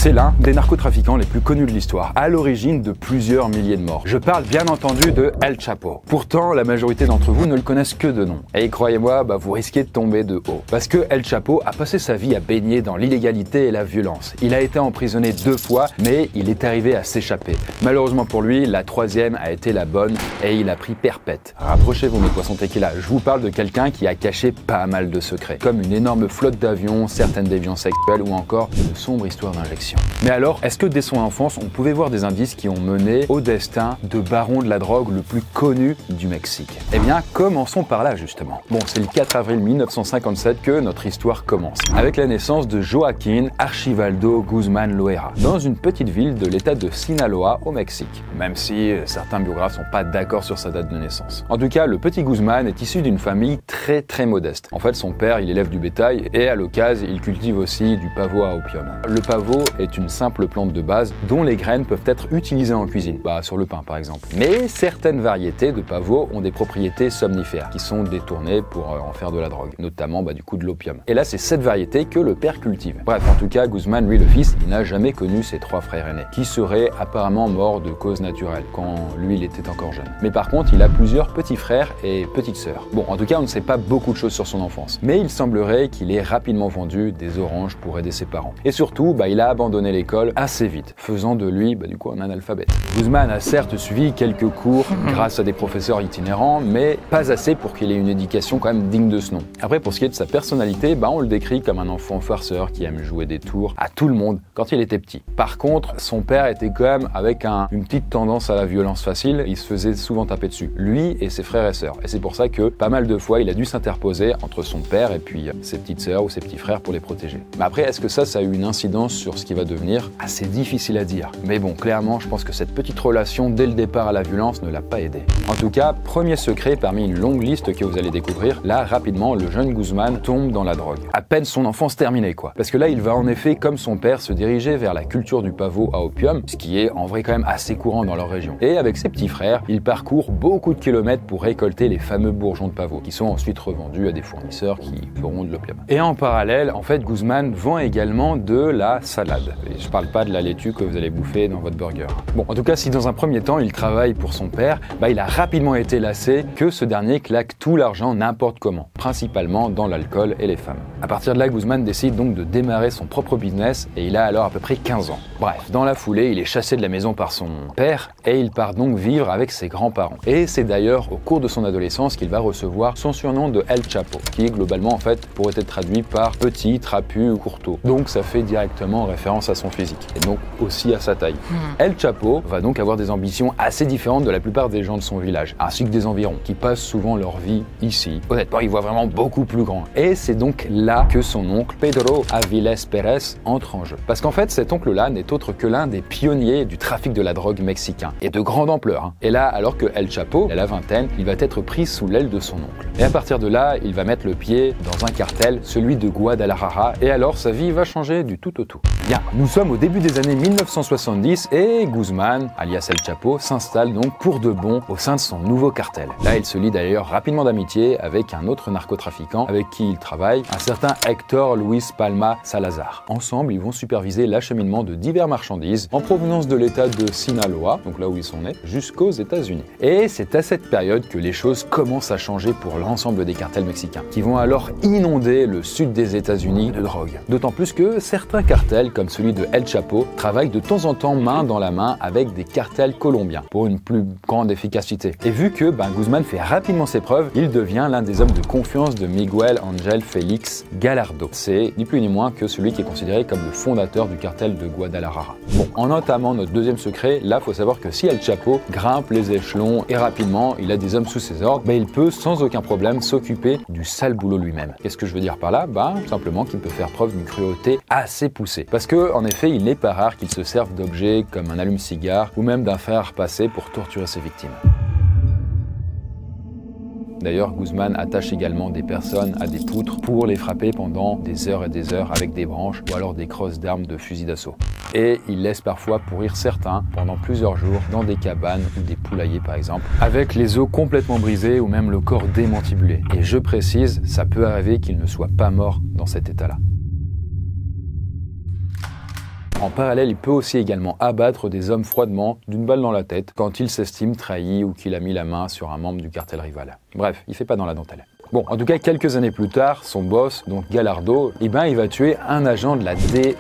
C'est l'un des narcotrafiquants les plus connus de l'histoire, à l'origine de plusieurs milliers de morts. Je parle bien entendu de El Chapo. Pourtant, la majorité d'entre vous ne le connaissent que de nom. Et croyez-moi, vous risquez de tomber de haut. Parce que El Chapo a passé sa vie à baigner dans l'illégalité et la violence. Il a été emprisonné 2 fois, mais il est arrivé à s'échapper. Malheureusement pour lui, la 3e a été la bonne et il a pris perpète. Rapprochez-vous mes poissons tequila, je vous parle de quelqu'un qui a caché pas mal de secrets, comme une énorme flotte d'avions, certaines déviances sexuelles ou encore une sombre histoire d'injection. Mais alors, est-ce que dès son enfance, on pouvait voir des indices qui ont mené au destin de baron de la drogue le plus connu du Mexique? Eh bien, commençons par là justement. Bon, c'est le 4 avril 1957 que notre histoire commence, avec la naissance de Joaquín Archibaldo Guzmán Loera, dans une petite ville de l'état de Sinaloa au Mexique, même si certains biographes sont pas d'accord sur sa date de naissance. En tout cas, le petit Guzmán est issu d'une famille très modeste. En fait, son père, il élève du bétail et à l'occasion, il cultive aussi du pavot à opium. Le pavot est une simple plante de base dont les graines peuvent être utilisées en cuisine, sur le pain par exemple. Mais certaines variétés de pavot ont des propriétés somnifères qui sont détournées pour en faire de la drogue, notamment du coup de l'opium. Et là, c'est cette variété que le père cultive. Bref, en tout cas, Guzmán, lui le fils, il n'a jamais connu ses 3 frères aînés, qui seraient apparemment morts de cause naturelle quand lui il était encore jeune. Mais par contre, il a plusieurs petits frères et petites sœurs. Bon, en tout cas, on ne sait pas beaucoup de choses sur son enfance, mais il semblerait qu'il ait rapidement vendu des oranges pour aider ses parents. Et surtout, il a abandonné l'école assez vite, faisant de lui, du coup, un analphabète. Guzmán a certes suivi quelques cours grâce à des professeurs itinérants, mais pas assez pour qu'il ait une éducation quand même digne de ce nom. Après, pour ce qui est de sa personnalité, on le décrit comme un enfant farceur qui aime jouer des tours à tout le monde quand il était petit. Par contre, son père était quand même avec une petite tendance à la violence facile, il se faisait souvent taper dessus, lui et ses frères et sœurs. Et c'est pour ça que pas mal de fois, il a dû s'interposer entre son père et puis ses petites sœurs ou ses petits frères pour les protéger. Mais après, est-ce que ça a eu une incidence sur ce qui va devenir? C'est difficile à dire. Mais bon, clairement, je pense que cette petite relation dès le départ à la violence ne l'a pas aidé. En tout cas, premier secret parmi une longue liste que vous allez découvrir, là, rapidement, le jeune Guzmán tombe dans la drogue. À peine son enfance terminée, quoi. Parce que là, il va en effet, comme son père, se diriger vers la culture du pavot à opium, ce qui est en vrai quand même assez courant dans leur région. Et avec ses petits frères, il parcourt beaucoup de kilomètres pour récolter les fameux bourgeons de pavot, qui sont ensuite revendus à des fournisseurs qui feront de l'opium. Et en parallèle, en fait, Guzmán vend également de la salade. Et je parle pas de la laitue que vous allez bouffer dans votre burger. Bon, en tout cas, si dans un premier temps, il travaille pour son père, il a rapidement été lassé que ce dernier claque tout l'argent n'importe comment, principalement dans l'alcool et les femmes. À partir de là, Guzmán décide donc de démarrer son propre business et il a alors à peu près 15 ans. Bref, dans la foulée, il est chassé de la maison par son père et il part donc vivre avec ses grands-parents. Et c'est d'ailleurs au cours de son adolescence qu'il va recevoir son surnom de El Chapo, qui globalement en fait pourrait être traduit par petit, trapu ou courteau. Donc ça fait directement référence à son physique et donc aussi à sa taille. El Chapo va donc avoir des ambitions assez différentes de la plupart des gens de son village, ainsi que des environs, qui passent souvent leur vie ici. Honnêtement, il voit vraiment beaucoup plus grand. Et c'est donc là que son oncle, Pedro Avilés Pérez, entre en jeu. Parce qu'en fait, cet oncle-là n'est autre que l'un des pionniers du trafic de la drogue mexicain, et de grande ampleur. Et là, alors que El Chapo, à la vingtaine, il va être pris sous l'aile de son oncle. Et à partir de là, il va mettre le pied dans un cartel, celui de Guadalajara, et alors sa vie va changer du tout au tout. Bien, nous sommes au début des années 1970 et Guzmán, alias El Chapo, s'installe donc pour de bon au sein de son nouveau cartel. Là, il se lie d'ailleurs rapidement d'amitié avec un autre narcotrafiquant avec qui il travaille, un certain Héctor Luis Palma Salazar. Ensemble, ils vont superviser l'acheminement de divers marchandises en provenance de l'état de Sinaloa, donc là où ils sont nés, jusqu'aux États-Unis. Et c'est à cette période que les choses commencent à changer pour l'ensemble des cartels mexicains, qui vont alors inonder le sud des États-Unis de drogue. D'autant plus que certains cartels, comme celui de El Chapo, travaillent de temps en temps main dans la main avec des cartels colombiens pour une plus grande efficacité. Et vu que Guzmán fait rapidement ses preuves, il devient l'un des hommes de confiance de Miguel Ángel Félix Gallardo. C'est ni plus ni moins que celui qui est considéré comme le fondateur du cartel de Guadalajara. Bon, en entamant notre deuxième secret, là, faut savoir que si El Chapo grimpe les échelons et rapidement, il a des hommes sous ses ordres, il peut sans aucun problème s'occuper du sale boulot lui-même. Qu'est-ce que je veux dire par là? Simplement qu'il peut faire preuve d'une cruauté assez poussée. Parce que, en effet, il n'est pas rare qu'il se serve d'objets comme un allume-cigare ou même d'un fer à repasser pour torturer ses victimes. D'ailleurs, Guzmán attache également des personnes à des poutres pour les frapper pendant des heures et des heures avec des branches ou alors des crosses d'armes de fusil d'assaut. Et il laisse parfois pourrir certains pendant plusieurs jours dans des cabanes ou des poulaillers par exemple, avec les os complètement brisés ou même le corps démantibulé. Et je précise, ça peut arriver qu'il ne soit pas mort dans cet état-là. En parallèle, il peut aussi également abattre des hommes froidement d'une balle dans la tête quand il s'estime trahi ou qu'il a mis la main sur un membre du cartel rival. Bref, il fait pas dans la dentelle. Bon, en tout cas, quelques années plus tard, son boss, donc Gallardo, il va tuer un agent de la DEA,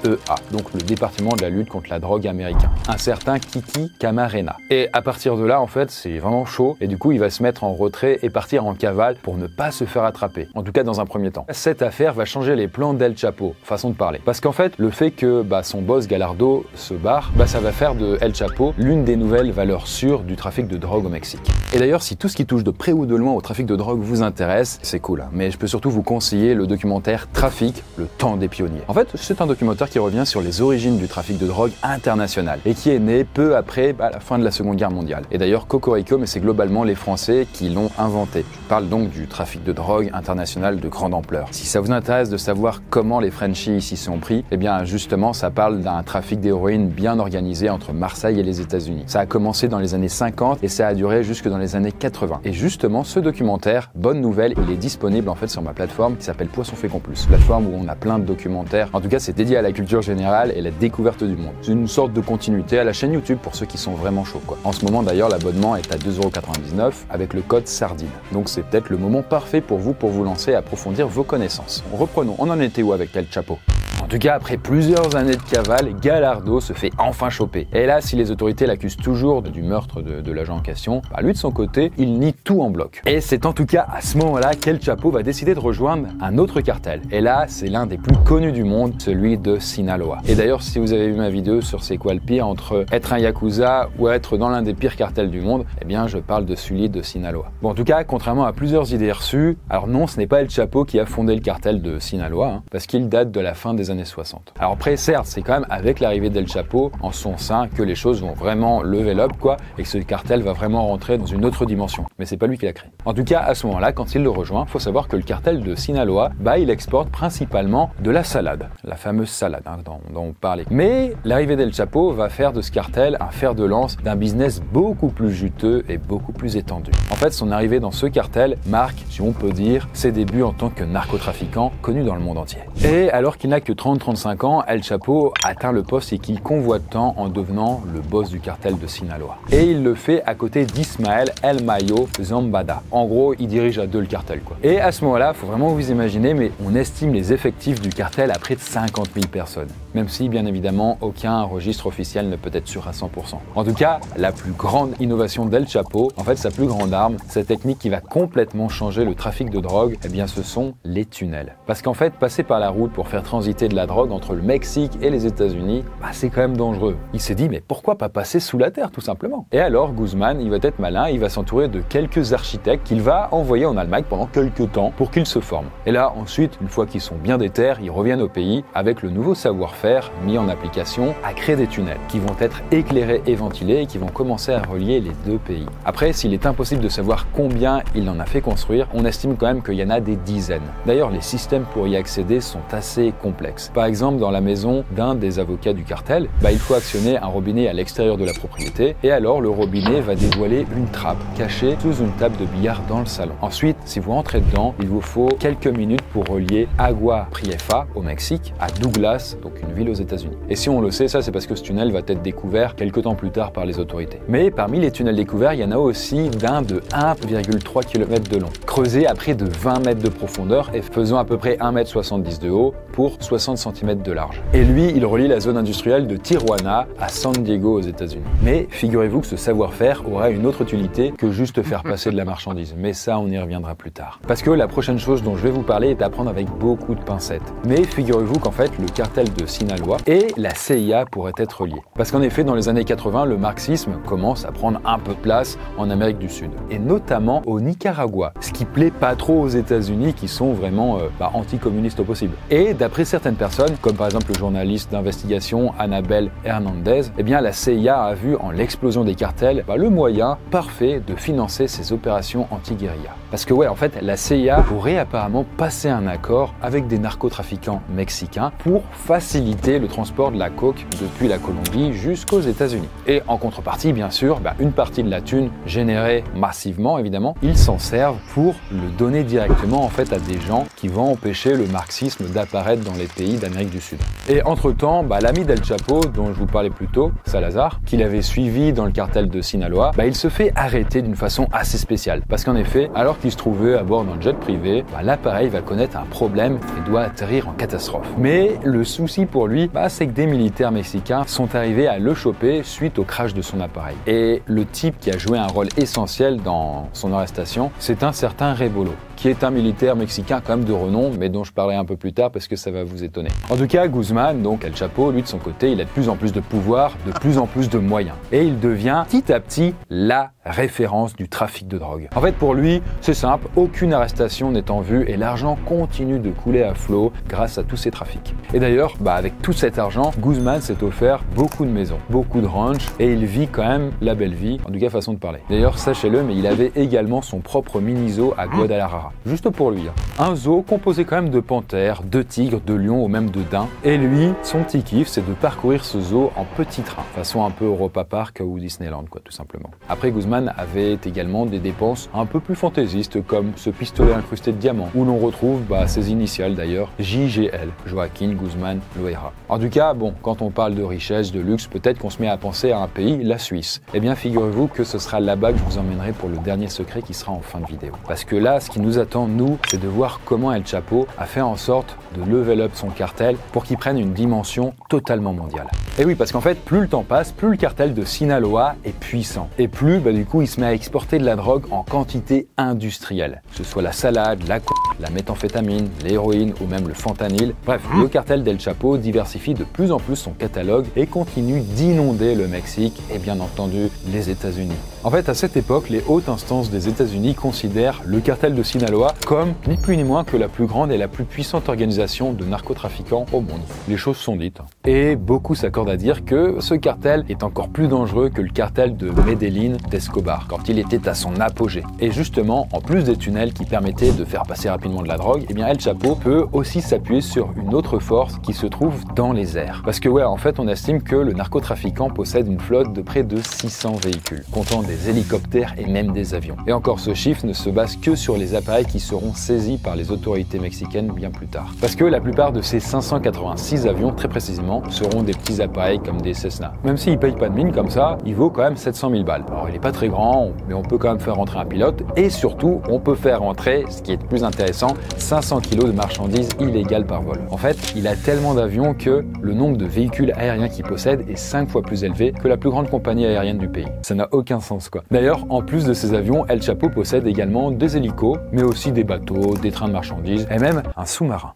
donc le département de la lutte contre la drogue américain, un certain Kiki Camarena. Et à partir de là, en fait, c'est vraiment chaud, et du coup, il va se mettre en retrait et partir en cavale pour ne pas se faire attraper, en tout cas dans un premier temps. Cette affaire va changer les plans d'El Chapo, façon de parler. Parce qu'en fait, le fait que son boss Gallardo se barre, ça va faire de El Chapo l'une des nouvelles valeurs sûres du trafic de drogue au Mexique. Et d'ailleurs, si tout ce qui touche de près ou de loin au trafic de drogue vous intéresse, c'est cool, mais je peux surtout vous conseiller le documentaire Trafic, le temps des pionniers. En fait, c'est un documentaire qui revient sur les origines du trafic de drogue international et qui est né peu après la fin de la Seconde Guerre mondiale. Et d'ailleurs, cocorico, mais c'est globalement les Français qui l'ont inventé. Je parle donc du trafic de drogue international de grande ampleur. Si ça vous intéresse de savoir comment les Frenchies ici sont pris, eh bien justement, ça parle d'un trafic d'héroïne bien organisé entre Marseille et les États-Unis. Ça a commencé dans les années 50 et ça a duré jusque dans les années 80. Et justement, ce documentaire, bonne nouvelle, il est disponible en fait sur ma plateforme qui s'appelle Poisson Fécond Plus, plateforme où on a plein de documentaires. En tout cas, c'est dédié à la culture générale et la découverte du monde. C'est une sorte de continuité à la chaîne YouTube pour ceux qui sont vraiment chauds, quoi. En ce moment d'ailleurs, l'abonnement est à 2,99 € avec le code SARDINE. Donc c'est peut-être le moment parfait pour vous lancer et approfondir vos connaissances. Reprenons, on en était où avec El Chapo ? En tout cas, après plusieurs années de cavale, Gallardo se fait enfin choper. Et là, si les autorités l'accusent toujours du meurtre de l'agent en question, lui de son côté, il nie tout en bloc. Et c'est en tout cas à ce moment-là qu'El Chapo va décider de rejoindre un autre cartel. Et là, c'est l'un des plus connus du monde, celui de Sinaloa. Et d'ailleurs, si vous avez vu ma vidéo sur c'est quoi le pire entre être un yakuza ou être dans l'un des pires cartels du monde, eh bien, je parle de celui de Sinaloa. Bon, en tout cas, contrairement à plusieurs idées reçues, alors non, ce n'est pas El Chapo qui a fondé le cartel de Sinaloa, parce qu'il date de la fin des années 60. Alors après, certes, c'est quand même avec l'arrivée d'El Chapo en son sein que les choses vont vraiment level up, et que ce cartel va vraiment rentrer dans une autre dimension. Mais c'est pas lui qui l'a créé. En tout cas, à ce moment-là, quand il le rejoint, faut savoir que le cartel de Sinaloa, il exporte principalement de la salade, la fameuse salade dont on parlait. Mais l'arrivée d'El Chapo va faire de ce cartel un fer de lance d'un business beaucoup plus juteux et beaucoup plus étendu. En fait, son arrivée dans ce cartel marque, si on peut dire, ses débuts en tant que narcotrafiquant connu dans le monde entier. Et alors qu'il n'a que 30-35 ans, El Chapo atteint le poste et qu'il convoite tant en devenant le boss du cartel de Sinaloa. Et il le fait à côté d'Ismael El Mayo Zambada. En gros, il dirige à deux le cartel, quoi. Et à ce moment-là, faut vraiment vous imaginer, mais on estime les effectifs du cartel à près de 50 000 personnes. Même si, bien évidemment, aucun registre officiel ne peut être sûr à 100%. En tout cas, la plus grande innovation d'El Chapo, en fait, sa plus grande arme, cette technique qui va complètement changer le trafic de drogue, eh bien, ce sont les tunnels. Parce qu'en fait, passer par la route pour faire transiter de la drogue entre le Mexique et les États-Unis, c'est quand même dangereux. Il s'est dit, mais pourquoi pas passer sous la terre, tout simplement? Et alors, Guzman, il va être malin, il va s'entourer de quelques architectes qu'il va envoyer en Allemagne pendant quelques temps pour qu'ils se forment. Et là, ensuite, une fois qu'ils sont bien déter, ils reviennent au pays avec le nouveau savoir-faire mis en application à créer des tunnels qui vont être éclairés et ventilés et qui vont commencer à relier les deux pays. Après, s'il est impossible de savoir combien il en a fait construire, on estime quand même qu'il y en a des dizaines. D'ailleurs, les systèmes pour y accéder sont assez complexes. Par exemple, dans la maison d'un des avocats du cartel, il faut actionner un robinet à l'extérieur de la propriété et alors le robinet va dévoiler une trappe cachée sous une table de billard dans le salon. Ensuite, si vous rentrez dedans, il vous faut quelques minutes pour relier Agua Prieta au Mexique à Douglas, donc une ville aux États-Unis. Et si on le sait, ça c'est parce que ce tunnel va être découvert quelques temps plus tard par les autorités. Mais parmi les tunnels découverts, il y en a aussi d'un de 1,3 km de long, creusé à près de 20 mètres de profondeur et faisant à peu près 1,70 m de haut pour 60 cm de large. Et lui, il relie la zone industrielle de Tijuana à San Diego aux États-Unis. Mais figurez-vous que ce savoir-faire aura une autre utilité que juste faire passer de la marchandise. Mais ça, on y reviendra plus tard. Parce que la prochaine chose dont je vais vous parler est à prendre avec beaucoup de pincettes. Mais figurez-vous qu'en fait, le cartel de Sinaloa et la CIA pourraient être reliés. Parce qu'en effet, dans les années 80, le marxisme commence à prendre un peu de place en Amérique du Sud. Et notamment au Nicaragua. Ce qui plaît pas trop aux États-Unis qui sont vraiment anticommunistes au possible. Et d'après certaines personnes, comme par exemple le journaliste d'investigation Anabel Hernandez, eh bien la CIA a vu en l'explosion des cartels le moyen parfait de financer ses opérations anti-guérilla. Parce que ouais, en fait, la CIA aurait apparemment passé un accord avec des narcotrafiquants mexicains pour faciliter le transport de la coke depuis la Colombie jusqu'aux États-Unis. Et en contrepartie, bien sûr, une partie de la thune générée massivement, évidemment, ils s'en servent pour le donner directement en fait à des gens qui vont empêcher le marxisme d'apparaître dans les pays d'Amérique du Sud. Et entre-temps, l'ami d'El Chapo, dont je vous parlais plus tôt, Salazar, qu'il avait suivi dans le cartel de Sinaloa, il se fait arrêter d'une façon assez spéciale. Parce qu'en effet, alors qu'il se trouvait à bord d'un jet privé, l'appareil va connaître un problème et doit atterrir en catastrophe. Mais le souci pour lui, c'est que des militaires mexicains sont arrivés à le choper suite au crash de son appareil. Et le type qui a joué un rôle essentiel dans son arrestation, c'est un certain Rebolo, qui est un militaire mexicain quand même de renom, mais dont je parlerai un peu plus tard parce que ça va vous étonner. En tout cas, Guzman, donc El Chapo, lui de son côté, il a de plus en plus de pouvoir, de plus en plus de moyens. Et il devient petit à petit la référence du trafic de drogue. En fait, pour lui, c'est simple, aucune arrestation n'est en vue et l'argent continue de couler à flot grâce à tous ces trafics. Et d'ailleurs, avec tout cet argent, Guzman s'est offert beaucoup de maisons, beaucoup de ranchs et il vit quand même la belle vie, en tout cas façon de parler. D'ailleurs, sachez-le, mais il avait également son propre mini-zoo à Guadalajara. Juste pour lui. Un zoo composé quand même de panthères, de tigres, de lions ou même de daims. Et lui, son petit kiff, c'est de parcourir ce zoo en petit train, façon un peu Europa Park ou Disneyland, tout simplement. Après, Guzman avait également des dépenses un peu plus fantaisistes, comme ce pistolet incrusté de diamants, où l'on retrouve ses initiales d'ailleurs, JGL, Joaquin Guzman Loera. En tout cas, quand on parle de richesse, de luxe, peut-être qu'on se met à penser à un pays, la Suisse. Eh bien, figurez-vous que ce sera là-bas que je vous emmènerai pour le dernier secret qui sera en fin de vidéo. Parce que là, ce qui nous attend, nous, c'est de voir comment El Chapo a fait en sorte de level up son cartel pour qu'il prenne une dimension totalement mondiale. Et oui, parce qu'en fait, plus le temps passe, plus le cartel de Sinaloa est puissant. Et plus, du coup, il se met à exporter de la drogue en quantité industrielle. Que ce soit la salade, la coke, la méthamphétamine, l'héroïne ou même le fentanyl. Bref, le cartel d'El Chapo diversifie de plus en plus son catalogue et continue d'inonder le Mexique et bien entendu les États-Unis. En fait, à cette époque, les hautes instances des États-Unis considèrent le cartel de Sinaloa comme ni plus ni moins que la plus grande et la plus puissante organisation de narcotrafiquants au monde. Les choses sont dites. Et beaucoup s'accordent à dire que ce cartel est encore plus dangereux que le cartel de Medellín d'Escobar, quand il était à son apogée. Et justement, en plus des tunnels qui permettaient de faire passer rapidement de la drogue, El Chapo peut aussi s'appuyer sur une autre force qui se trouve dans les airs. Parce que en fait, on estime que le narcotrafiquant possède une flotte de près de 600 véhicules, comptant des hélicoptères et même des avions. Et encore, ce chiffre ne se base que sur les appareils qui seront saisis par les autorités mexicaines bien plus tard. Parce que la plupart de ces 586 avions, très précisément, seront des petits appareils comme des Cessna. Même s'il ne paye pas de mine comme ça, il vaut quand même 700 000 balles. Alors il n'est pas très grand, mais on peut quand même faire rentrer un pilote et surtout, on peut faire rentrer, ce qui est le plus intéressant, 500 kg de marchandises illégales par vol. En fait, il a tellement d'avions que le nombre de véhicules aériens qu'il possède est 5 fois plus élevé que la plus grande compagnie aérienne du pays. Ça n'a aucun sens quoi. D'ailleurs, en plus de ces avions, El Chapo possède également des hélicos, mais aussi des bateaux, des trains de marchandises et même un sous-marin.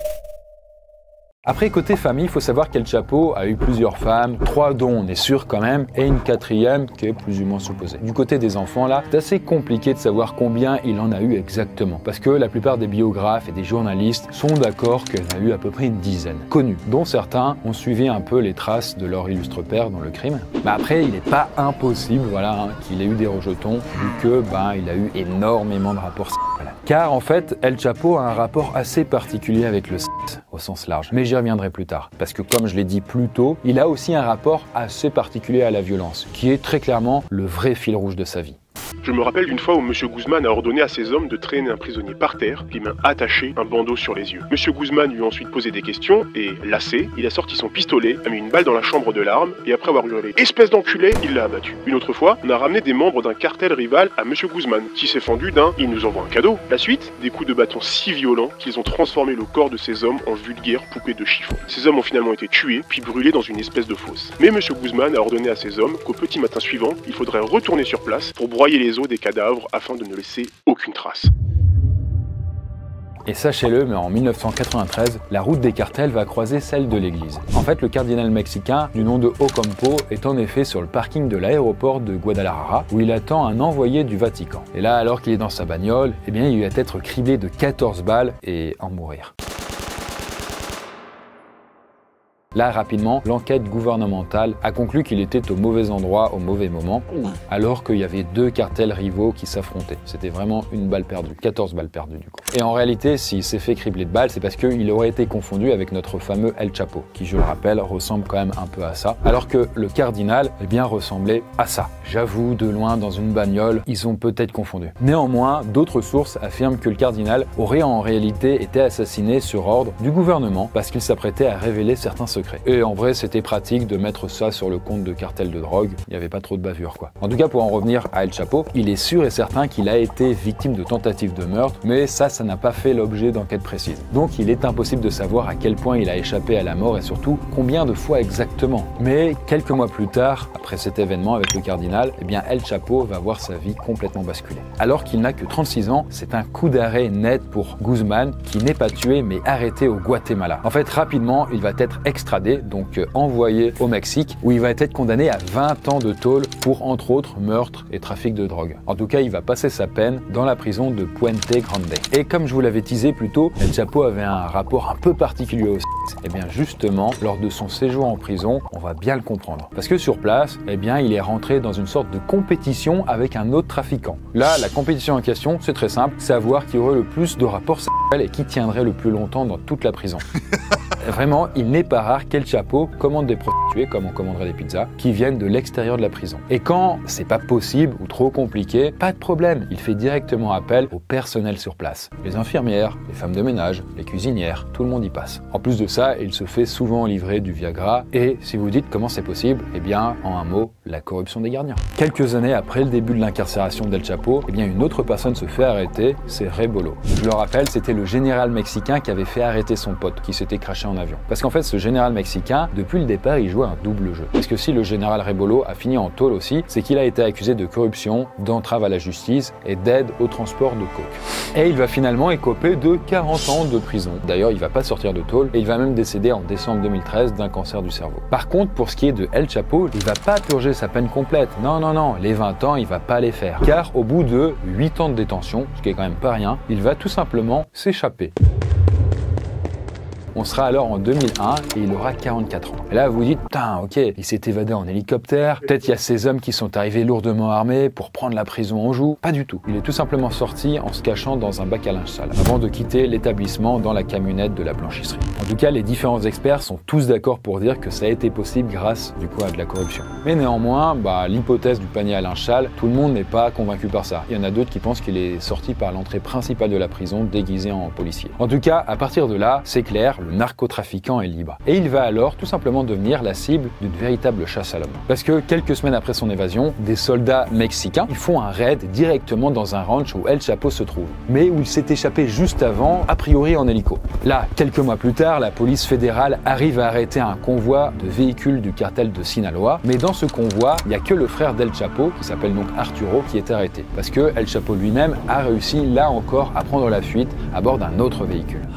Après, côté famille, il faut savoir qu'El Chapo a eu plusieurs femmes, 3 dont on est sûr quand même, et une 4e qui est plus ou moins supposée. Du côté des enfants, là, c'est assez compliqué de savoir combien il en a eu exactement, parce que la plupart des biographes et des journalistes sont d'accord qu'il en a eu à peu près une dizaine, connus, dont certains ont suivi un peu les traces de leur illustre père dans le crime. Mais après, il n'est pas impossible, qu'il ait eu des rejetons, vu que, il a eu énormément de rapports. Car en fait, El Chapo a un rapport assez particulier avec le sexe, au sens large. Mais j'y reviendrai plus tard, parce que comme je l'ai dit plus tôt, il a aussi un rapport assez particulier à la violence, qui est très clairement le vrai fil rouge de sa vie. Je me rappelle d'une fois où M. Guzman a ordonné à ses hommes de traîner un prisonnier par terre, les mains attachées, un bandeau sur les yeux. M. Guzman lui a ensuite posé des questions et, lassé, il a sorti son pistolet, a mis une balle dans la chambre de l'arme et après avoir hurlé « Espèce d'enculé !», il l'a abattu. Une autre fois, on a ramené des membres d'un cartel rival à M. Guzman, qui s'est fendu d'un « Il nous envoie un cadeau ». La suite, des coups de bâton si violents qu'ils ont transformé le corps de ces hommes en vulgaires poupées de chiffon. Ces hommes ont finalement été tués, puis brûlés dans une espèce de fosse. Mais M. Guzman a ordonné à ses hommes qu'au petit matin suivant, il faudrait retourner sur place pour broyer les os des cadavres afin de ne laisser aucune trace. Et sachez-le, mais en 1993, la route des cartels va croiser celle de l'église. En fait, le cardinal mexicain du nom de Ocampo est en effet sur le parking de l'aéroport de Guadalajara, où il attend un envoyé du Vatican. Et là, alors qu'il est dans sa bagnole, il va être criblé de 14 balles et en mourir. Là, rapidement, l'enquête gouvernementale a conclu qu'il était au mauvais endroit au mauvais moment, alors qu'il y avait deux cartels rivaux qui s'affrontaient. C'était vraiment une balle perdue, 14 balles perdues du coup. Et en réalité, s'il s'est fait cribler de balles, c'est parce qu'il aurait été confondu avec notre fameux El Chapo, qui, je le rappelle, ressemble quand même un peu à ça, alors que le cardinal, eh bien, ressemblait à ça. J'avoue, de loin, dans une bagnole, ils ont peut-être confondu. Néanmoins, d'autres sources affirment que le cardinal aurait en réalité été assassiné sur ordre du gouvernement parce qu'il s'apprêtait à révéler certains secrets. Et en vrai, c'était pratique de mettre ça sur le compte de cartel de drogue, il n'y avait pas trop de bavure quoi. En tout cas, pour en revenir à El Chapo, il est sûr et certain qu'il a été victime de tentatives de meurtre, mais ça n'a pas fait l'objet d'enquêtes précises. Donc il est impossible de savoir à quel point il a échappé à la mort et surtout combien de fois exactement. Mais quelques mois plus tard, après cet événement avec le cardinal, eh bien El Chapo va voir sa vie complètement basculer. Alors qu'il n'a que 36 ans, c'est un coup d'arrêt net pour Guzman, qui n'est pas tué mais arrêté au Guatemala. En fait, rapidement, il va être extradé, donc envoyé au Mexique, où il va être condamné à 20 ans de tôle pour, entre autres, meurtre et trafic de drogue. En tout cas, il va passer sa peine dans la prison de Puente Grande. Et comme je vous l'avais teasé plus tôt, El Chapo avait un rapport un peu particulier au sexe. Et bien justement, lors de son séjour en prison, on va bien le comprendre. Parce que sur place, eh bien, il est rentré dans une sorte de compétition avec un autre trafiquant. Là, la compétition en question, c'est très simple, savoir qui aurait le plus de rapports sexuels et qui tiendrait le plus longtemps dans toute la prison. Vraiment, il n'est pas rare qu'El Chapo commande des prostituées, comme on commanderait des pizzas, qui viennent de l'extérieur de la prison. Et quand c'est pas possible ou trop compliqué, pas de problème, il fait directement appel au personnel sur place. Les infirmières, les femmes de ménage, les cuisinières, tout le monde y passe. En plus de ça, il se fait souvent livrer du Viagra et si vous dites comment c'est possible, eh bien, en un mot, la corruption des gardiens. Quelques années après le début de l'incarcération d'El Chapo, eh bien, une autre personne se fait arrêter, c'est Rebolo. Je le rappelle, c'était le général mexicain qui avait fait arrêter son pote, qui s'était craché en avion. Parce qu'en fait, ce général mexicain, depuis le départ, il jouait un double jeu. Parce que si le général Rebolo a fini en tôle aussi, c'est qu'il a été accusé de corruption, d'entrave à la justice et d'aide au transport de coke. Et il va finalement écoper de 40 ans de prison. D'ailleurs, il va pas sortir de tôle et il va même décéder en décembre 2013 d'un cancer du cerveau. Par contre, pour ce qui est de El Chapo, il va pas purger sa peine complète. Non, non, non, les 20 ans, il va pas les faire. Car au bout de 8 ans de détention, ce qui est quand même pas rien, il va tout simplement s'échapper. On sera alors en 2001 et il aura 44 ans. Et là, vous vous dites, putain, ok, il s'est évadé en hélicoptère, peut-être il y a ces hommes qui sont arrivés lourdement armés pour prendre la prison en joue. Pas du tout. Il est tout simplement sorti en se cachant dans un bac à linge sale, avant de quitter l'établissement dans la camionnette de la blanchisserie. En tout cas, les différents experts sont tous d'accord pour dire que ça a été possible grâce, du coup, à de la corruption. Mais néanmoins, l'hypothèse du panier à linge sale, tout le monde n'est pas convaincu par ça. Il y en a d'autres qui pensent qu'il est sorti par l'entrée principale de la prison, déguisé en policier. En tout cas, à partir de là, c'est clair, le narcotrafiquant est libre. Et il va alors tout simplement devenir la cible d'une véritable chasse à l'homme. Parce que quelques semaines après son évasion, des soldats mexicains ils font un raid directement dans un ranch où El Chapo se trouve, mais où il s'est échappé juste avant, a priori en hélico. Là, quelques mois plus tard, la police fédérale arrive à arrêter un convoi de véhicules du cartel de Sinaloa, mais dans ce convoi, il n'y a que le frère d'El Chapo, qui s'appelle donc Arturo, qui est arrêté. Parce que El Chapo lui-même a réussi, là encore, à prendre la fuite à bord d'un autre véhicule.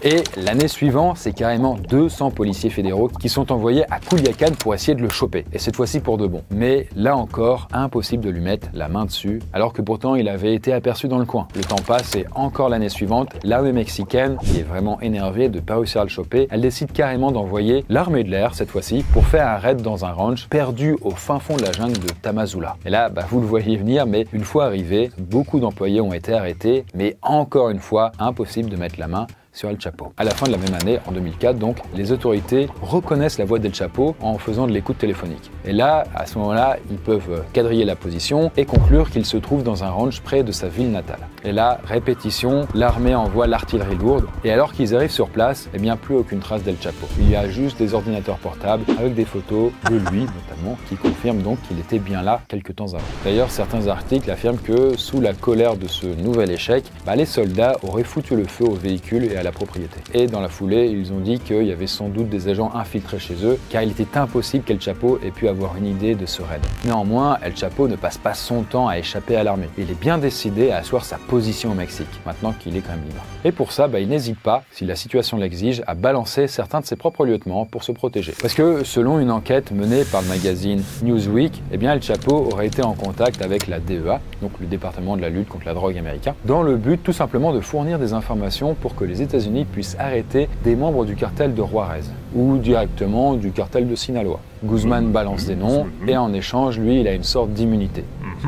Et l'année suivante, c'est carrément 200 policiers fédéraux qui sont envoyés à Culiacán pour essayer de le choper. Et cette fois-ci pour de bon. Mais là encore, impossible de lui mettre la main dessus, alors que pourtant il avait été aperçu dans le coin. Le temps passe et encore l'année suivante, l'armée mexicaine, qui est vraiment énervée de ne pas réussir à le choper, elle décide carrément d'envoyer l'armée de l'air, cette fois-ci, pour faire un raid dans un ranch perdu au fin fond de la jungle de Tamazula. Et là, vous le voyez venir, mais une fois arrivé, beaucoup d'employés ont été arrêtés, mais encore une fois, impossible de mettre la main sur El Chapo. À la fin de la même année, en 2004, donc, les autorités reconnaissent la voix d'El Chapo en faisant de l'écoute téléphonique. Et là, à ce moment-là, ils peuvent quadriller la position et conclure qu'il se trouve dans un ranch près de sa ville natale. Et là, répétition, l'armée envoie l'artillerie lourde et alors qu'ils arrivent sur place, eh bien plus aucune trace d'El Chapo. Il y a juste des ordinateurs portables avec des photos de lui notamment qui confirment donc qu'il était bien là quelques temps avant. D'ailleurs, certains articles affirment que sous la colère de ce nouvel échec, les soldats auraient foutu le feu au véhicule et à la propriété. Et dans la foulée, ils ont dit qu'il y avait sans doute des agents infiltrés chez eux, car il était impossible qu'El Chapo ait pu avoir une idée de ce raid. Néanmoins, El Chapo ne passe pas son temps à échapper à l'armée. Il est bien décidé à asseoir sa position au Mexique, maintenant qu'il est quand même libre. Et pour ça, il n'hésite pas, si la situation l'exige, à balancer certains de ses propres lieutenants pour se protéger. Parce que, selon une enquête menée par le magazine Newsweek, eh bien El Chapo aurait été en contact avec la DEA, donc le département de la lutte contre la drogue américain, dans le but tout simplement de fournir des informations pour que les États-Unis puissent arrêter des membres du cartel de Juarez ou directement du cartel de Sinaloa. Guzman balance des noms et en échange, lui, il a une sorte d'immunité.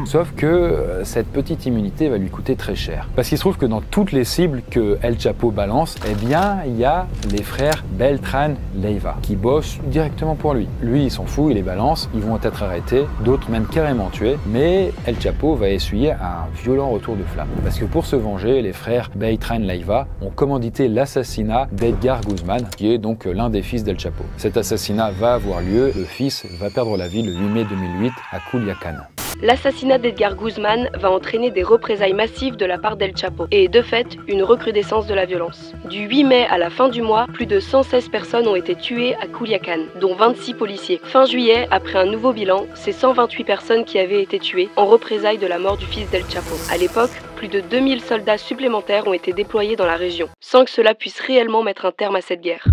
Sauf que cette petite immunité va lui coûter très cher. Parce qu'il se trouve que dans toutes les cibles que El Chapo balance, eh bien, il y a les frères Beltran Leiva qui bossent directement pour lui. Lui, il s'en fout, il les balance, ils vont être arrêtés, d'autres même carrément tués, mais El Chapo va essuyer un violent retour de flamme. Parce que pour se venger, les frères Beltran Leiva ont commandité l'assassinat d'Edgar Guzman, qui est donc l'un des fils d'El Chapo. Cet assassinat va avoir lieu, le fils va perdre la vie le 8 mai 2008 à Culiacán. L'assassinat d'Edgar Guzman va entraîner des représailles massives de la part d'El Chapo et de fait une recrudescence de la violence. Du 8 mai à la fin du mois, plus de 116 personnes ont été tuées à Culiacán, dont 26 policiers. Fin juillet, après un nouveau bilan, c'est 128 personnes qui avaient été tuées en représailles de la mort du fils d'El Chapo. À l'époque, plus de 2000 soldats supplémentaires ont été déployés dans la région, sans que cela puisse réellement mettre un terme à cette guerre.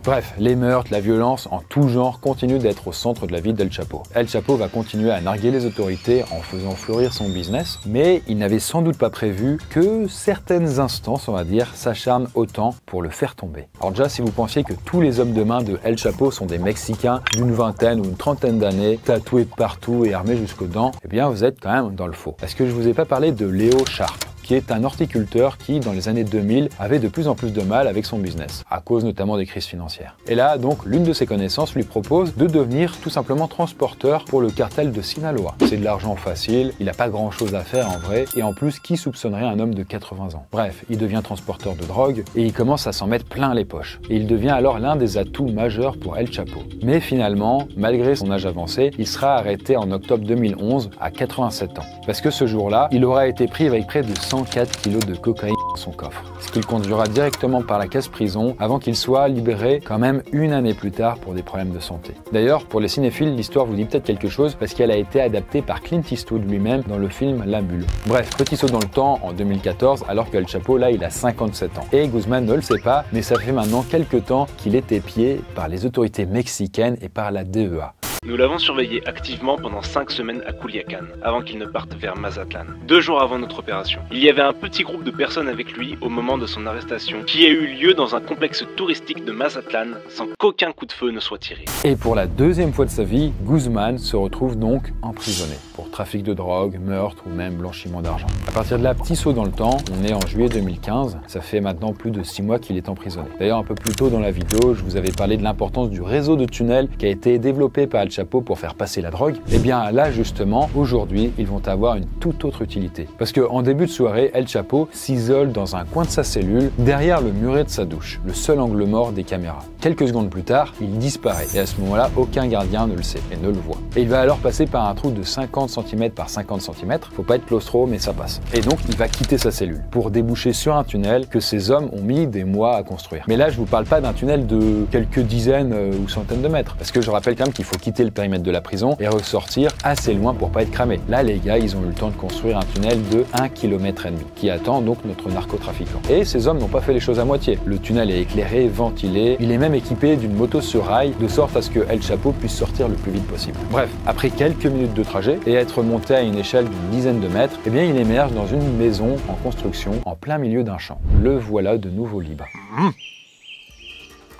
Bref, les meurtres, la violence en tout genre continuent d'être au centre de la vie d'El Chapo. El Chapo va continuer à narguer les autorités en faisant fleurir son business, mais il n'avait sans doute pas prévu que certaines instances, on va dire, s'acharnent autant pour le faire tomber. Alors déjà, si vous pensiez que tous les hommes de main de El Chapo sont des Mexicains d'une vingtaine ou une trentaine d'années, tatoués de partout et armés jusqu'aux dents, eh bien vous êtes quand même dans le faux. Parce que je vous ai pas parlé de Léo Sharp, qui est un horticulteur qui, dans les années 2000, avait de plus en plus de mal avec son business, à cause notamment des crises financières. Et là, donc, l'une de ses connaissances lui propose de devenir tout simplement transporteur pour le cartel de Sinaloa. C'est de l'argent facile, il n'a pas grand-chose à faire en vrai, et en plus, qui soupçonnerait un homme de 80 ans? Bref, il devient transporteur de drogue, et il commence à s'en mettre plein les poches. Et il devient alors l'un des atouts majeurs pour El Chapo. Mais finalement, malgré son âge avancé, il sera arrêté en octobre 2011 à 87 ans. Parce que ce jour-là, il aura été pris avec près de 104 kilos de cocaïne dans son coffre. Ce qui le conduira directement par la case prison avant qu'il soit libéré quand même une année plus tard pour des problèmes de santé. D'ailleurs, pour les cinéphiles, l'histoire vous dit peut-être quelque chose parce qu'elle a été adaptée par Clint Eastwood lui-même dans le film La Mule. Bref, petit saut dans le temps en 2014 alors que El Chapo là il a 57 ans. Et Guzman ne le sait pas, mais ça fait maintenant quelques temps qu'il est épié par les autorités mexicaines et par la DEA. Nous l'avons surveillé activement pendant 5 semaines à Culiacán, avant qu'il ne parte vers Mazatlán, 2 jours avant notre opération. Il y avait un petit groupe de personnes avec lui au moment de son arrestation, qui a eu lieu dans un complexe touristique de Mazatlán, sans qu'aucun coup de feu ne soit tiré. Et pour la deuxième fois de sa vie, Guzman se retrouve donc emprisonné, pour trafic de drogue, meurtre ou même blanchiment d'argent. À partir de là, petit saut dans le temps, on est en juillet 2015, ça fait maintenant plus de 6 mois qu'il est emprisonné. D'ailleurs, un peu plus tôt dans la vidéo, je vous avais parlé de l'importance du réseau de tunnels qui a été développé par El Chapo pour faire passer la drogue. Et bien là justement, aujourd'hui, ils vont avoir une toute autre utilité. Parce qu'en début de soirée, El Chapo s'isole dans un coin de sa cellule, derrière le muret de sa douche, le seul angle mort des caméras. Quelques secondes plus tard, il disparaît. Et à ce moment-là, aucun gardien ne le sait et ne le voit. Et il va alors passer par un trou de 50 cm par 50 cm. Faut pas être claustro, mais ça passe. Et donc, il va quitter sa cellule pour déboucher sur un tunnel que ces hommes ont mis des mois à construire. Mais là, je vous parle pas d'un tunnel de quelques dizaines ou centaines de mètres. Parce que je rappelle quand même qu'il faut quitter le périmètre de la prison et ressortir assez loin pour pas être cramé. Là, les gars, ils ont eu le temps de construire un tunnel de 1,5 km qui attend donc notre narcotrafiquant. Et ces hommes n'ont pas fait les choses à moitié. Le tunnel est éclairé, ventilé, il est même équipé d'une moto sur rail de sorte à ce que El Chapo puisse sortir le plus vite possible. Bref, après quelques minutes de trajet et être monté à une échelle d'une dizaine de mètres, eh bien il émerge dans une maison en construction en plein milieu d'un champ. Le voilà de nouveau libre.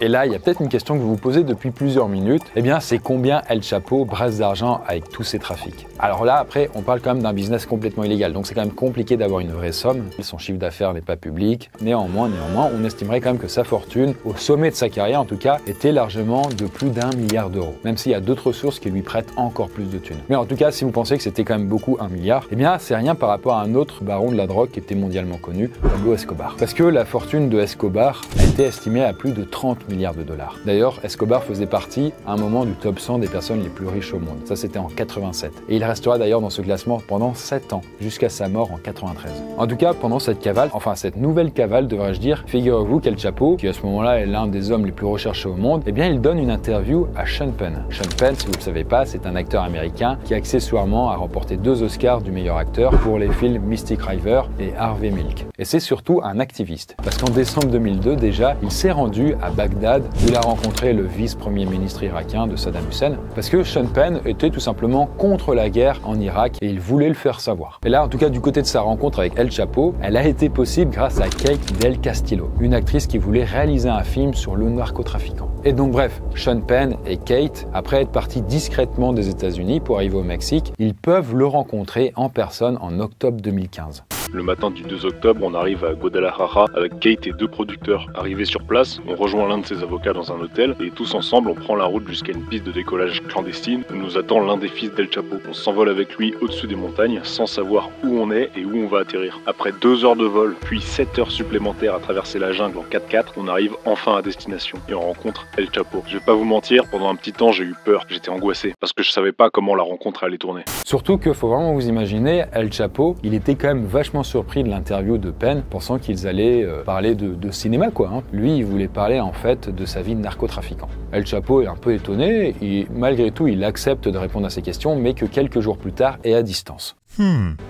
Et là, il y a peut-être une question que vous vous posez depuis plusieurs minutes. Eh bien, c'est combien El Chapo brasse d'argent avec tous ces trafics? Alors là, après, on parle quand même d'un business complètement illégal. Donc c'est quand même compliqué d'avoir une vraie somme. Son chiffre d'affaires n'est pas public. Néanmoins, on estimerait quand même que sa fortune, au sommet de sa carrière en tout cas, était largement de plus d'1 milliard d'euros. Même s'il y a d'autres sources qui lui prêtent encore plus de thunes. Mais en tout cas, si vous pensez que c'était quand même beaucoup 1 milliard, eh bien, c'est rien par rapport à un autre baron de la drogue qui était mondialement connu, Pablo Escobar. Parce que la fortune de Escobar a été estimée à plus de 30 milliards de dollars. D'ailleurs, Escobar faisait partie à un moment du top 100 des personnes les plus riches au monde. Ça, c'était en 87. Et il restera d'ailleurs dans ce classement pendant 7 ans, jusqu'à sa mort en 93. En tout cas, pendant cette cavale, enfin cette nouvelle cavale, devrais-je dire, figurez-vous qu'El Chapo, qui à ce moment-là est l'un des hommes les plus recherchés au monde, eh bien, il donne une interview à Sean Penn. Sean Penn, si vous ne le savez pas, c'est un acteur américain qui accessoirement a remporté 2 Oscars du meilleur acteur pour les films Mystic River et Harvey Milk. Et c'est surtout un activiste. Parce qu'en décembre 2002, déjà, il s'est rendu à Bagdad Bagdad, où il a rencontré le vice-premier ministre irakien de Saddam Hussein, parce que Sean Penn était tout simplement contre la guerre en Irak et il voulait le faire savoir. Et là, en tout cas, du côté de sa rencontre avec El Chapo, elle a été possible grâce à Kate Del Castillo, une actrice qui voulait réaliser un film sur le narcotrafiquant. Et donc bref, Sean Penn et Kate, après être partis discrètement des États-Unis pour arriver au Mexique, ils peuvent le rencontrer en personne en octobre 2015. Le matin du 2 octobre, on arrive à Guadalajara avec Kate et 2 producteurs. Arrivés sur place, on rejoint l'un de ses avocats dans un hôtel et tous ensemble, on prend la route jusqu'à une piste de décollage clandestine où nous attend l'un des fils d'El Chapo. On s'envole avec lui au-dessus des montagnes sans savoir où on est et où on va atterrir. Après 2 heures de vol, puis 7 heures supplémentaires à traverser la jungle en 4x4, on arrive enfin à destination et on rencontre El Chapo. Je vais pas vous mentir, pendant un petit temps, j'ai eu peur, j'étais angoissé parce que je savais pas comment la rencontre allait tourner. Surtout que faut vraiment vous imaginer, El Chapo, il était quand même vachement surpris de l'interview de Penn, pensant qu'ils allaient parler de cinéma quoi. Lui, il voulait parler en fait de sa vie de narcotrafiquant. El Chapo est un peu étonné et malgré tout, il accepte de répondre à ses questions, mais que quelques jours plus tard et à distance.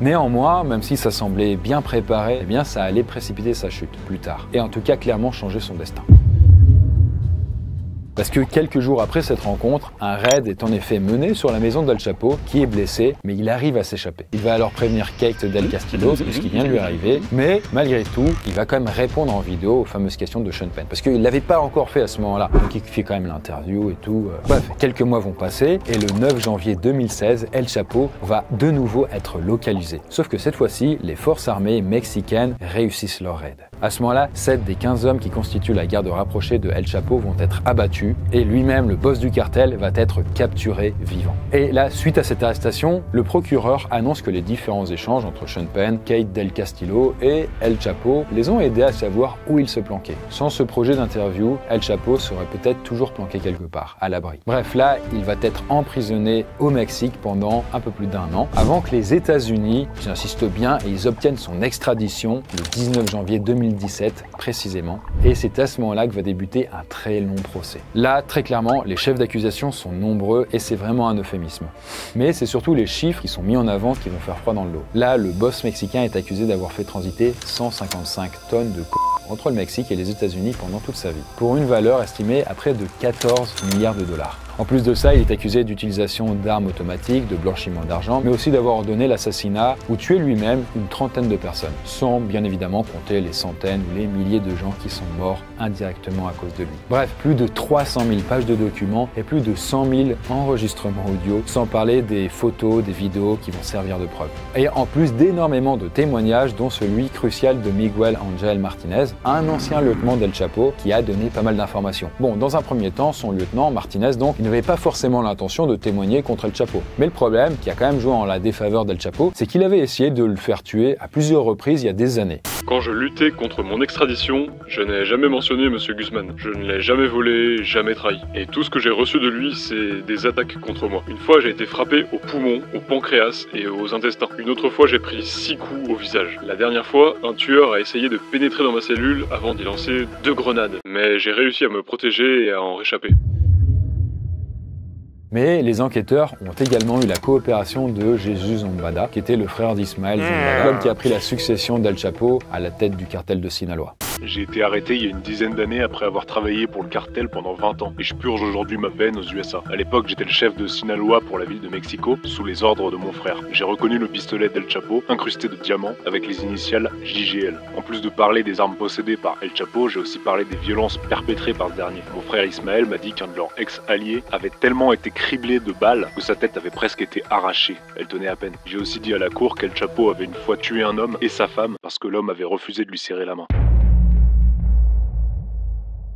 Néanmoins, même si ça semblait bien préparé, eh bien ça allait précipiter sa chute plus tard, et en tout cas clairement changer son destin. Parce que quelques jours après cette rencontre, un raid est en effet mené sur la maison d'El Chapo, qui est blessé, mais il arrive à s'échapper. Il va alors prévenir Kate Del Castillo, ce qui vient de lui arriver, mais malgré tout, il va quand même répondre en vidéo aux fameuses questions de Sean Penn, parce qu'il ne l'avait pas encore fait à ce moment-là, donc il fait quand même l'interview et tout. Bref, quelques mois vont passer, et le 9 janvier 2016, El Chapo va de nouveau être localisé. Sauf que cette fois-ci, les forces armées mexicaines réussissent leur raid. À ce moment-là, 7 des 15 hommes qui constituent la garde rapprochée de El Chapo vont être abattus, et lui-même, le boss du cartel, va être capturé vivant. Et là, suite à cette arrestation, le procureur annonce que les différents échanges entre Sean Penn, Kate Del Castillo et El Chapo les ont aidés à savoir où il se planquait. Sans ce projet d'interview, El Chapo serait peut-être toujours planqué quelque part, à l'abri. Bref, là, il va être emprisonné au Mexique pendant un peu plus d'1 an, avant que les États-Unis, j'insiste bien, et ils obtiennent son extradition le 19 janvier 2017 précisément. Et c'est à ce moment-là que va débuter un très long procès. Là, très clairement, les chefs d'accusation sont nombreux et c'est vraiment un euphémisme. Mais c'est surtout les chiffres qui sont mis en avant qui vont faire froid dans le dos. Là, le boss mexicain est accusé d'avoir fait transiter 155 tonnes de entre le Mexique et les États-Unis pendant toute sa vie, pour une valeur estimée à près de 14 milliards de dollars. En plus de ça, il est accusé d'utilisation d'armes automatiques, de blanchiment d'argent, mais aussi d'avoir ordonné l'assassinat ou tué lui-même une trentaine de personnes, sans bien évidemment compter les centaines ou les milliers de gens qui sont morts indirectement à cause de lui. Bref, plus de 300 000 pages de documents et plus de 100 000 enregistrements audio, sans parler des photos, des vidéos qui vont servir de preuve. Et en plus d'énormément de témoignages, dont celui crucial de Miguel Angel Martinez, un ancien lieutenant d'El Chapo qui a donné pas mal d'informations. Bon, dans un premier temps, son lieutenant, Martinez donc, il n'avait pas forcément l'intention de témoigner contre El Chapo. Mais le problème, qui a quand même joué en la défaveur d'El Chapo, c'est qu'il avait essayé de le faire tuer à plusieurs reprises il y a des années. Quand je luttais contre mon extradition, je n'ai jamais mentionné M. Guzman. Je ne l'ai jamais volé, jamais trahi. Et tout ce que j'ai reçu de lui, c'est des attaques contre moi. Une fois, j'ai été frappé au poumon, au pancréas et aux intestins. Une autre fois, j'ai pris 6 coups au visage. La dernière fois, un tueur a essayé de pénétrer dans ma cellule avant d'y lancer 2 grenades. Mais j'ai réussi à me protéger et à en réchapper. Mais les enquêteurs ont également eu la coopération de Jesus Zambada, qui était le frère d'Ismael Zambada, l'homme qui a pris la succession d'El Chapo à la tête du cartel de Sinaloa. J'ai été arrêté il y a une dizaine d'années après avoir travaillé pour le cartel pendant 20 ans et je purge aujourd'hui ma peine aux USA. À l'époque, j'étais le chef de Sinaloa pour la ville de Mexico, sous les ordres de mon frère. J'ai reconnu le pistolet d'El Chapo, incrusté de diamants, avec les initiales JGL. En plus de parler des armes possédées par El Chapo, j'ai aussi parlé des violences perpétrées par ce dernier. Mon frère Ismaël m'a dit qu'un de leurs ex-alliés avait tellement été criblé de balles que sa tête avait presque été arrachée. Elle tenait à peine. J'ai aussi dit à la cour qu'El Chapo avait une fois tué un homme et sa femme parce que l'homme avait refusé de lui serrer la main.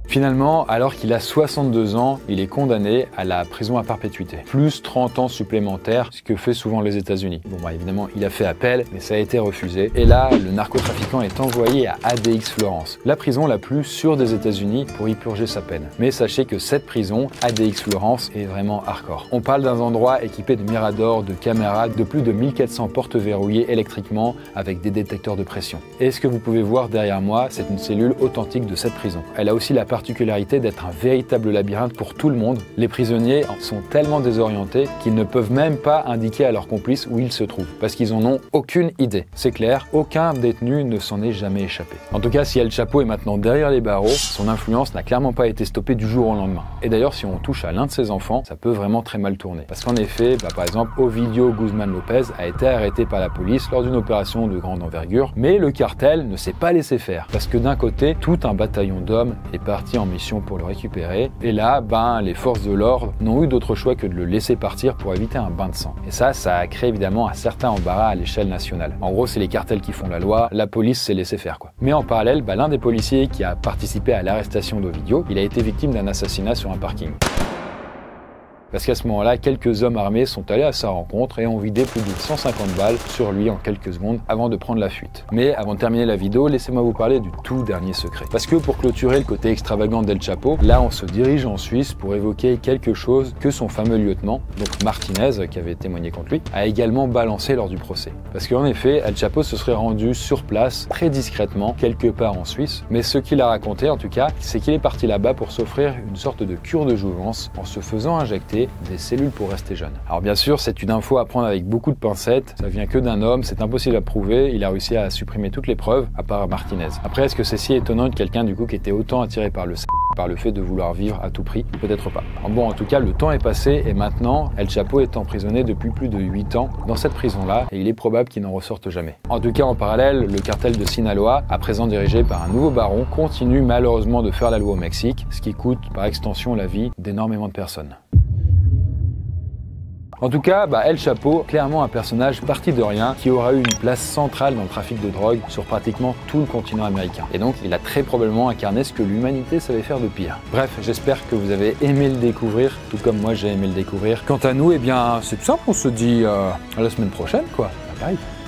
Finalement, alors qu'il a 62 ans, il est condamné à la prison à perpétuité, plus 30 ans supplémentaires, ce que fait souvent les États-Unis. Bon, bah évidemment, il a fait appel, mais ça a été refusé. Et là, le narcotrafiquant est envoyé à ADX Florence, la prison la plus sûre des États-Unis pour y purger sa peine. Mais sachez que cette prison, ADX Florence, est vraiment hardcore. On parle d'un endroit équipé de miradors, de caméras, de plus de 1400 portes verrouillées électriquement avec des détecteurs de pression. Et ce que vous pouvez voir derrière moi, c'est une cellule authentique de cette prison. Elle a aussi la particularité d'être un véritable labyrinthe pour tout le monde. Les prisonniers sont tellement désorientés qu'ils ne peuvent même pas indiquer à leurs complices où ils se trouvent, parce qu'ils en ont aucune idée. C'est clair, aucun détenu ne s'en est jamais échappé. En tout cas, si El Chapo est maintenant derrière les barreaux, son influence n'a clairement pas été stoppée du jour au lendemain. Et d'ailleurs, si on touche à l'un de ses enfants, ça peut vraiment très mal tourner. Parce qu'en effet, par exemple, Ovidio Guzmán López a été arrêté par la police lors d'une opération de grande envergure, mais le cartel ne s'est pas laissé faire. Parce que d'un côté, tout un bataillon d'hommes est parti en mission pour le récupérer, et là, les forces de l'ordre n'ont eu d'autre choix que de le laisser partir pour éviter un bain de sang. Et ça a créé évidemment un certain embarras à l'échelle nationale. En gros, c'est les cartels qui font la loi, la police s'est laissé faire quoi. Mais en parallèle, l'un des policiers qui a participé à l'arrestation d'Ovidio, il a été victime d'un assassinat sur un parking. Parce qu'à ce moment-là, quelques hommes armés sont allés à sa rencontre et ont vidé plus de 150 balles sur lui en quelques secondes avant de prendre la fuite. Mais avant de terminer la vidéo, laissez-moi vous parler du tout dernier secret. Parce que pour clôturer le côté extravagant d'El Chapo, là on se dirige en Suisse pour évoquer quelque chose que son fameux lieutenant, donc Martinez, qui avait témoigné contre lui, a également balancé lors du procès. Parce qu'en effet, El Chapo se serait rendu sur place, très discrètement, quelque part en Suisse, mais ce qu'il a raconté en tout cas, c'est qu'il est parti là-bas pour s'offrir une sorte de cure de jouvence en se faisant injecter des cellules pour rester jeune. Alors bien sûr, c'est une info à prendre avec beaucoup de pincettes, ça vient que d'un homme, c'est impossible à prouver, il a réussi à supprimer toutes les preuves, à part Martinez. Après, est-ce que c'est si étonnant de quelqu'un du coup qui était autant attiré par le fait de vouloir vivre à tout prix? Peut-être pas. Alors bon, en tout cas, le temps est passé et maintenant, El Chapo est emprisonné depuis plus de 8 ans dans cette prison-là et il est probable qu'il n'en ressorte jamais. En tout cas, en parallèle, le cartel de Sinaloa, à présent dirigé par un nouveau baron, continue malheureusement de faire la loi au Mexique, ce qui coûte par extension la vie d'énormément de personnes. En tout cas, El Chapo, clairement un personnage parti de rien qui aura eu une place centrale dans le trafic de drogue sur pratiquement tout le continent américain. Et donc, il a très probablement incarné ce que l'humanité savait faire de pire. Bref, j'espère que vous avez aimé le découvrir, tout comme moi j'ai aimé le découvrir. Quant à nous, c'est tout simple, on se dit à la semaine prochaine, quoi. Bye bye.